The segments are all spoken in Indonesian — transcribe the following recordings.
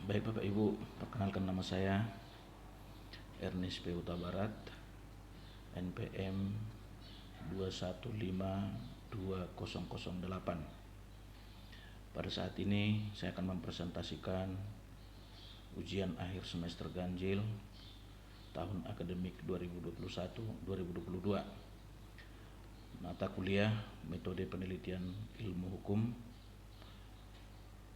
Baik Bapak Ibu, perkenalkan nama saya Ernest P. Huta Barat, NPM 2152008. Pada saat ini saya akan mempresentasikan ujian akhir semester ganjil tahun akademik 2021-2022. Mata kuliah Metode Penelitian Ilmu Hukum.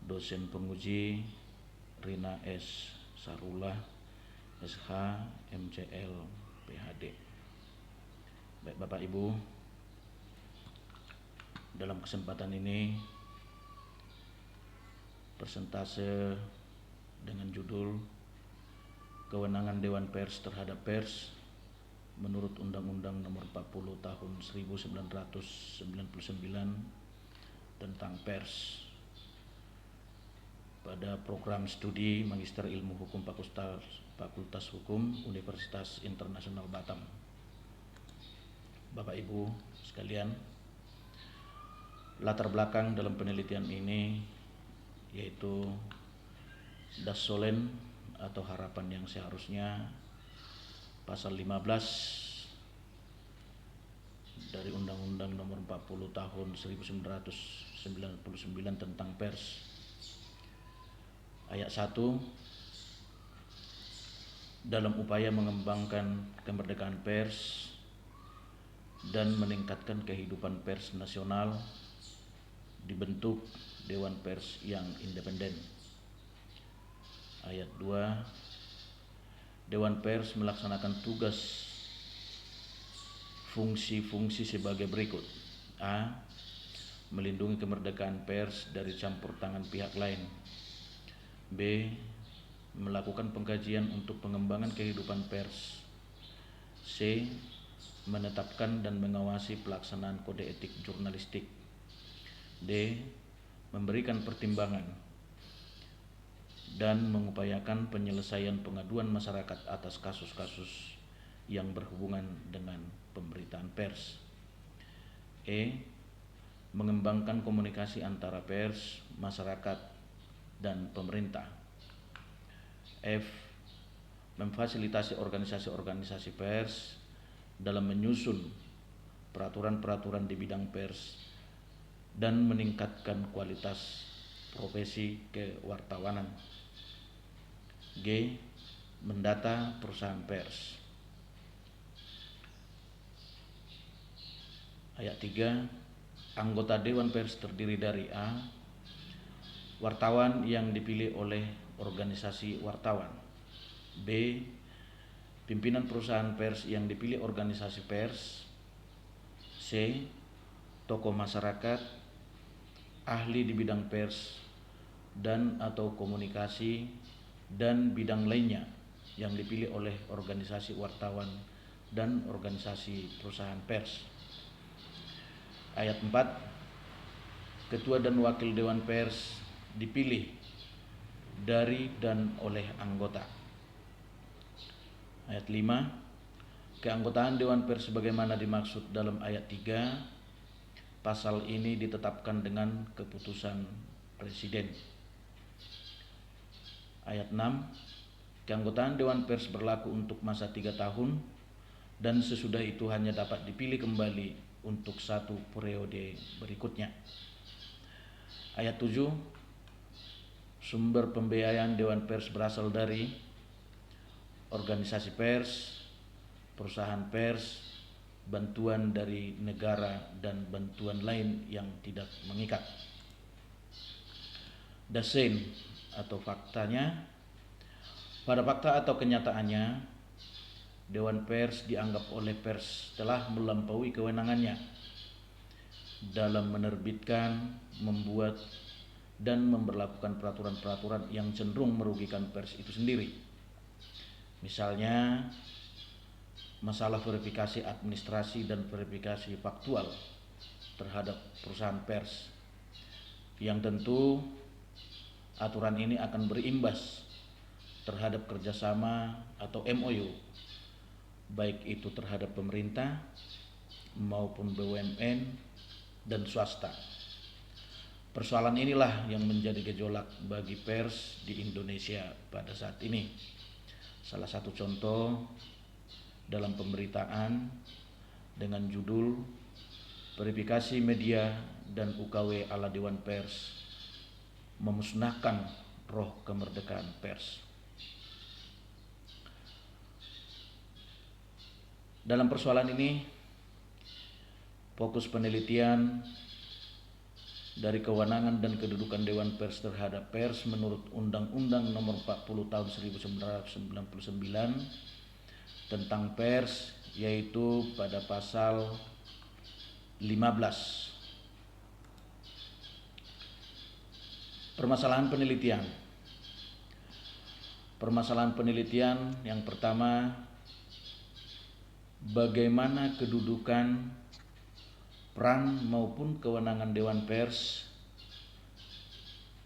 Dosen penguji Rina S. Sarullah, SH, MCL, PhD. Baik Bapak Ibu, dalam kesempatan ini persentase dengan judul Kewenangan Dewan Pers terhadap Pers menurut Undang-Undang Nomor 40 Tahun 1999 tentang Pers. Pada program studi Magister Ilmu Hukum Fakultas Hukum Universitas Internasional Batam. Bapak Ibu sekalian, latar belakang dalam penelitian ini yaitu das solem atau harapan yang seharusnya, pasal 15 dari Undang-Undang Nomor 40 Tahun 1999 tentang Pers. Ayat 1, dalam upaya mengembangkan kemerdekaan pers dan meningkatkan kehidupan pers nasional, dibentuk Dewan Pers yang independen. Ayat 2, Dewan Pers melaksanakan tugas fungsi-fungsi sebagai berikut. A. Melindungi kemerdekaan pers dari campur tangan pihak lain. B. Melakukan pengkajian untuk pengembangan kehidupan pers. C. Menetapkan dan mengawasi pelaksanaan kode etik jurnalistik. D. Memberikan pertimbangan dan mengupayakan penyelesaian pengaduan masyarakat atas kasus-kasus yang berhubungan dengan pemberitaan pers. E. Mengembangkan komunikasi antara pers, masyarakat, dan pemerintah. F. Memfasilitasi organisasi-organisasi pers dalam menyusun peraturan-peraturan di bidang pers dan meningkatkan kualitas profesi kewartawanan. G. Mendata perusahaan pers. Ayat 3, anggota Dewan Pers terdiri dari A. Wartawan yang dipilih oleh organisasi wartawan. B. Pimpinan perusahaan pers yang dipilih organisasi pers. C. Tokoh masyarakat, ahli di bidang pers dan atau komunikasi dan bidang lainnya yang dipilih oleh organisasi wartawan dan organisasi perusahaan pers. Ayat 4, ketua dan wakil Dewan Pers dipilih dari dan oleh anggota. Ayat 5, keanggotaan Dewan Pers sebagaimana dimaksud dalam ayat 3 pasal ini ditetapkan dengan keputusan Presiden. Ayat 6, keanggotaan Dewan Pers berlaku untuk masa 3 tahun dan sesudah itu hanya dapat dipilih kembali untuk 1 periode berikutnya. Ayat 7, sumber pembiayaan Dewan Pers berasal dari organisasi pers, perusahaan pers, bantuan dari negara, dan bantuan lain yang tidak mengikat. Dasen atau faktanya, pada fakta atau kenyataannya, Dewan Pers dianggap oleh pers telah melampaui kewenangannya dalam menerbitkan, membuat, dan memberlakukan peraturan-peraturan yang cenderung merugikan pers itu sendiri. Misalnya, masalah verifikasi administrasi dan verifikasi faktual terhadap perusahaan pers, yang tentu aturan ini akan berimbas terhadap kerjasama atau MOU, baik itu terhadap pemerintah maupun BUMN dan swasta. Persoalan inilah yang menjadi gejolak bagi pers di Indonesia pada saat ini. Salah satu contoh dalam pemberitaan dengan judul "Verifikasi Media dan UKW ala Dewan Pers memusnahkan roh kemerdekaan pers". Dalam persoalan ini, fokus penelitian dari kewenangan dan kedudukan Dewan Pers terhadap pers menurut Undang-Undang Nomor 40 Tahun 1999 tentang pers, yaitu pada pasal 15. Permasalahan penelitian yang pertama, bagaimana kedudukan, peran maupun kewenangan Dewan Pers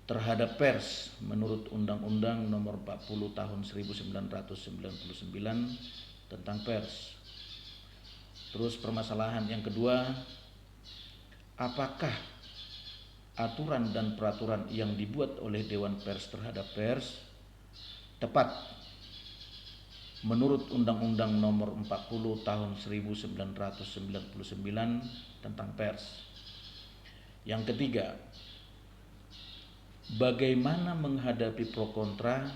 terhadap pers menurut Undang-Undang Nomor 40 Tahun 1999 tentang pers. Terus permasalahan yang kedua, apakah aturan dan peraturan yang dibuat oleh Dewan Pers terhadap pers tepat menurut Undang-Undang Nomor 40 Tahun 1999 tentang pers. Yang ketiga, bagaimana menghadapi pro kontra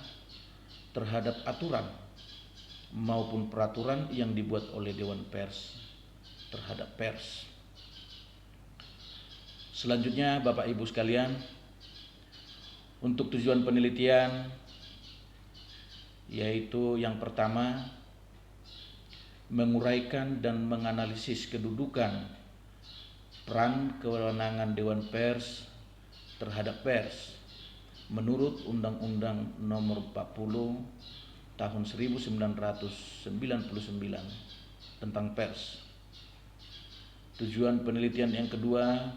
terhadap aturan maupun peraturan yang dibuat oleh Dewan Pers terhadap pers. Selanjutnya, Bapak Ibu sekalian, untuk tujuan penelitian, yaitu yang pertama, menguraikan dan menganalisis kedudukan, peran, kewenangan Dewan Pers terhadap pers menurut Undang-Undang Nomor 40 Tahun 1999 tentang pers. Tujuan penelitian yang kedua,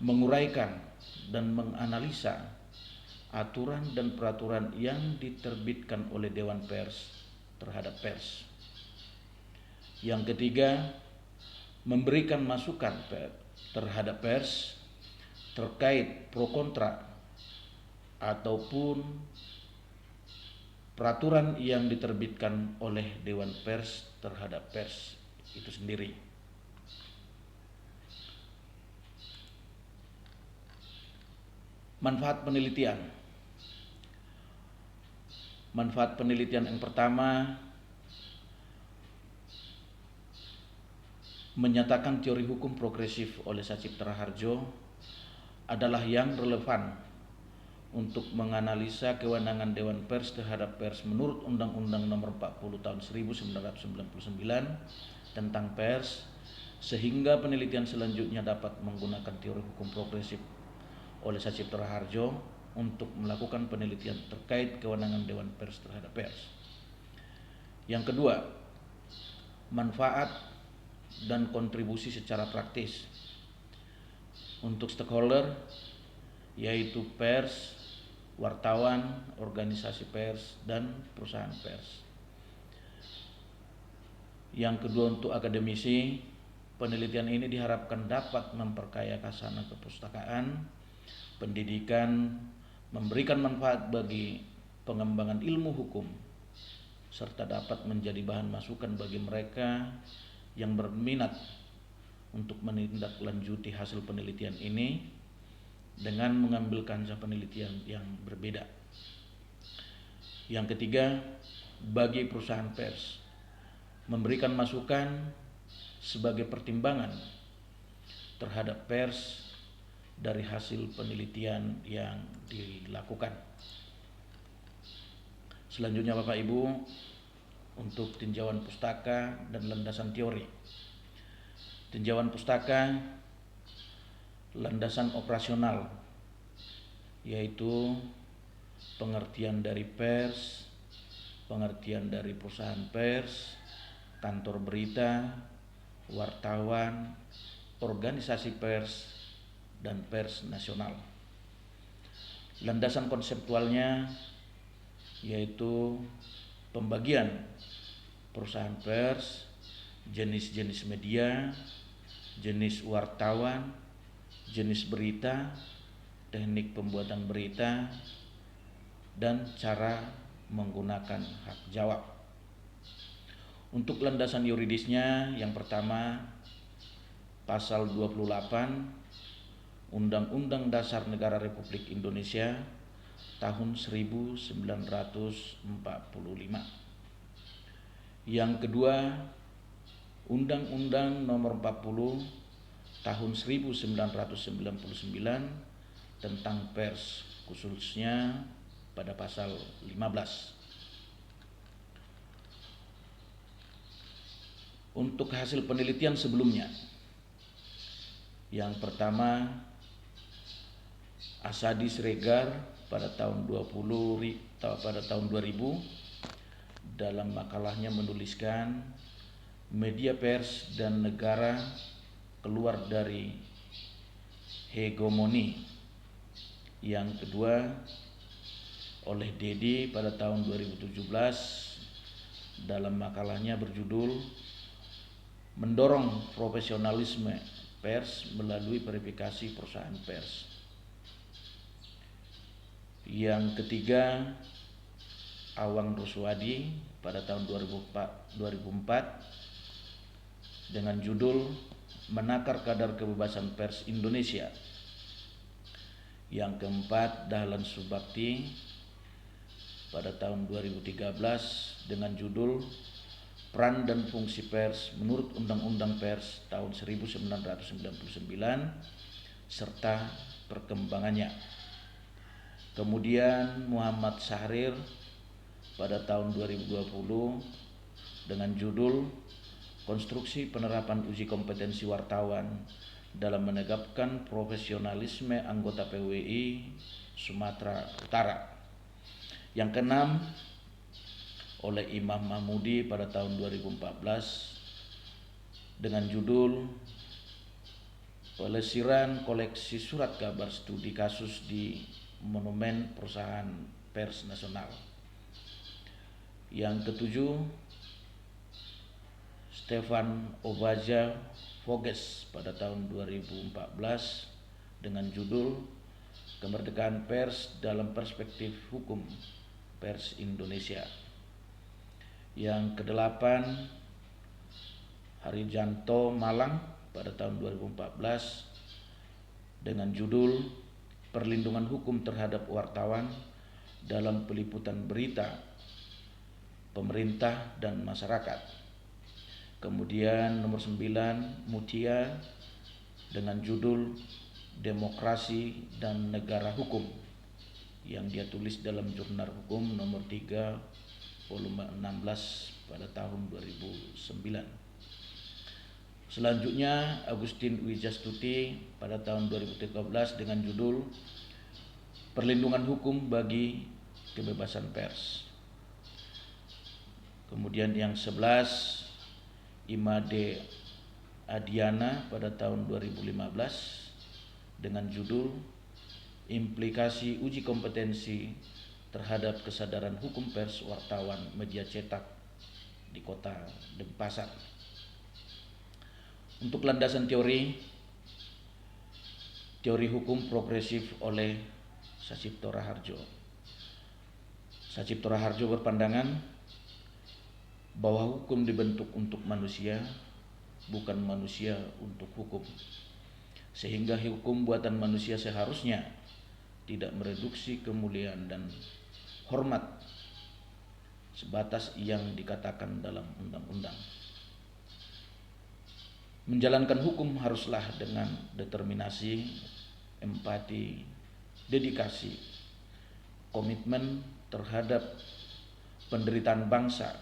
menguraikan dan menganalisa aturan dan peraturan yang diterbitkan oleh Dewan Pers terhadap pers. Yang ketiga, memberikan masukan terhadap pers terkait pro kontra ataupun peraturan yang diterbitkan oleh Dewan Pers terhadap pers itu sendiri. Manfaat penelitian. Manfaat penelitian yang pertama, menyatakan teori hukum progresif oleh Sacipta Raharjo adalah yang relevan untuk menganalisa kewenangan Dewan Pers terhadap pers menurut Undang-Undang Nomor 40 Tahun 1999 tentang pers, sehingga penelitian selanjutnya dapat menggunakan teori hukum progresif oleh Sacipta Raharjo untuk melakukan penelitian terkait kewenangan Dewan Pers terhadap pers. Yang kedua, manfaat dan kontribusi secara praktis untuk stakeholder, yaitu pers, wartawan, organisasi pers, dan perusahaan pers. Yang kedua, untuk akademisi, penelitian ini diharapkan dapat memperkaya khasanah kepustakaan, pendidikan, memberikan manfaat bagi pengembangan ilmu hukum, serta dapat menjadi bahan masukan bagi mereka yang berminat untuk menindaklanjuti hasil penelitian ini dengan mengambil kancah penelitian yang berbeda. Yang ketiga, bagi perusahaan pers, memberikan masukan sebagai pertimbangan terhadap pers dari hasil penelitian yang dilakukan. Selanjutnya, Bapak Ibu, untuk tinjauan pustaka dan landasan teori. Tinjauan pustaka, landasan operasional, yaitu pengertian dari pers, pengertian dari perusahaan pers, kantor berita, wartawan, organisasi pers, dan pers nasional. Landasan konseptualnya yaitu pembagian perusahaan pers, jenis-jenis media, jenis wartawan, jenis berita, teknik pembuatan berita, dan cara menggunakan hak jawab. Untuk landasan yuridisnya, yang pertama Pasal 28 Undang-Undang Dasar Negara Republik Indonesia tahun 1945. Yang kedua, Undang-Undang Nomor 40 tahun 1999 tentang pers, khususnya pada pasal 15. Untuk hasil penelitian sebelumnya, yang pertama Asadi Sregar pada tahun 2000 dalam makalahnya menuliskan media pers dan negara keluar dari hegemoni. Yang kedua oleh Dedi pada tahun 2017 dalam makalahnya berjudul Mendorong Profesionalisme Pers Melalui Verifikasi Perusahaan Pers. Yang ketiga Awang Ruswadi pada tahun 2004 dengan judul Menakar Kadar Kebebasan Pers Indonesia. Yang keempat Dahlan Subakti pada tahun 2013 dengan judul Peran dan Fungsi Pers menurut Undang-Undang Pers tahun 1999 serta perkembangannya. Kemudian Muhammad Syahrir pada tahun 2020 dengan judul Konstruksi Penerapan Uji Kompetensi Wartawan dalam Menegakkan Profesionalisme Anggota PWI Sumatera Utara. Yang keenam oleh Imam Mahmudi pada tahun 2014 dengan judul Pelesiran Koleksi Surat Kabar Studi Kasus di Monumen Perusahaan Pers Nasional. Yang ketujuh Stefan Obaja Voges pada tahun 2014 dengan judul Kemerdekaan Pers dalam Perspektif Hukum Pers Indonesia. Yang kedelapan Harijanto Malang pada tahun 2014 dengan judul Perlindungan Hukum Terhadap Wartawan dalam Peliputan Berita Pemerintah dan Masyarakat. Kemudian nomor 9 Mutia dengan judul Demokrasi dan Negara Hukum yang dia tulis dalam Jurnal Hukum nomor 3 volume 16 pada tahun 2009. Selanjutnya Agustin Wijastuti pada tahun 2013 dengan judul Perlindungan Hukum bagi Kebebasan Pers. Kemudian yang 11 Imade Adiana pada tahun 2015 dengan judul Implikasi Uji Kompetensi terhadap Kesadaran Hukum Pers Wartawan Media Cetak di Kota Denpasar. Untuk landasan teori hukum progresif oleh Sacipto Raharjo. Sacipto Raharjo berpandangan bahwa hukum dibentuk untuk manusia, bukan manusia untuk hukum. Sehingga hukum buatan manusia seharusnya tidak mereduksi kemuliaan dan hormat sebatas yang dikatakan dalam undang-undang. Menjalankan hukum haruslah dengan determinasi, empati, dedikasi, komitmen terhadap penderitaan bangsa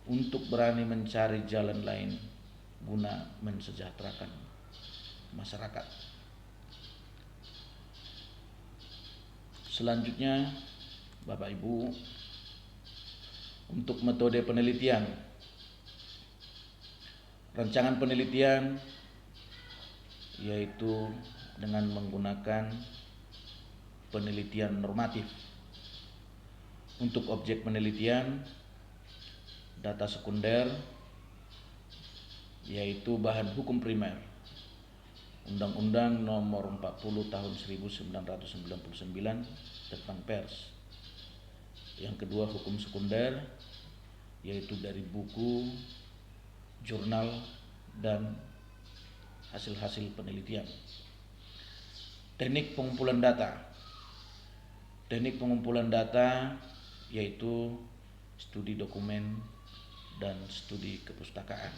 untuk berani mencari jalan lain guna mensejahterakan masyarakat. Selanjutnya, Bapak Ibu, untuk metode penelitian. Rancangan penelitian yaitu dengan menggunakan penelitian normatif. Untuk objek penelitian, data sekunder yaitu bahan hukum primer. Undang-Undang Nomor 40 Tahun 1999 tentang pers. Yang kedua, hukum sekunder, yaitu dari buku, jurnal, dan hasil-hasil penelitian. Teknik pengumpulan data. Teknik pengumpulan data yaitu studi dokumen dan studi kepustakaan.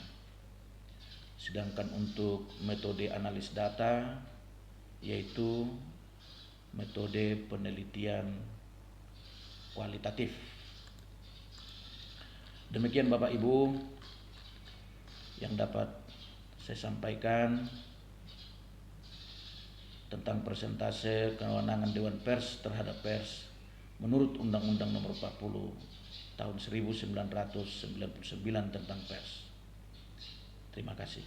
Sedangkan untuk metode analis data yaitu metode penelitian kualitatif. Demikian Bapak Ibu yang dapat saya sampaikan tentang persentase kewenangan Dewan Pers terhadap pers menurut Undang-Undang Nomor 40 Tahun 1999 tentang pers. Terima kasih.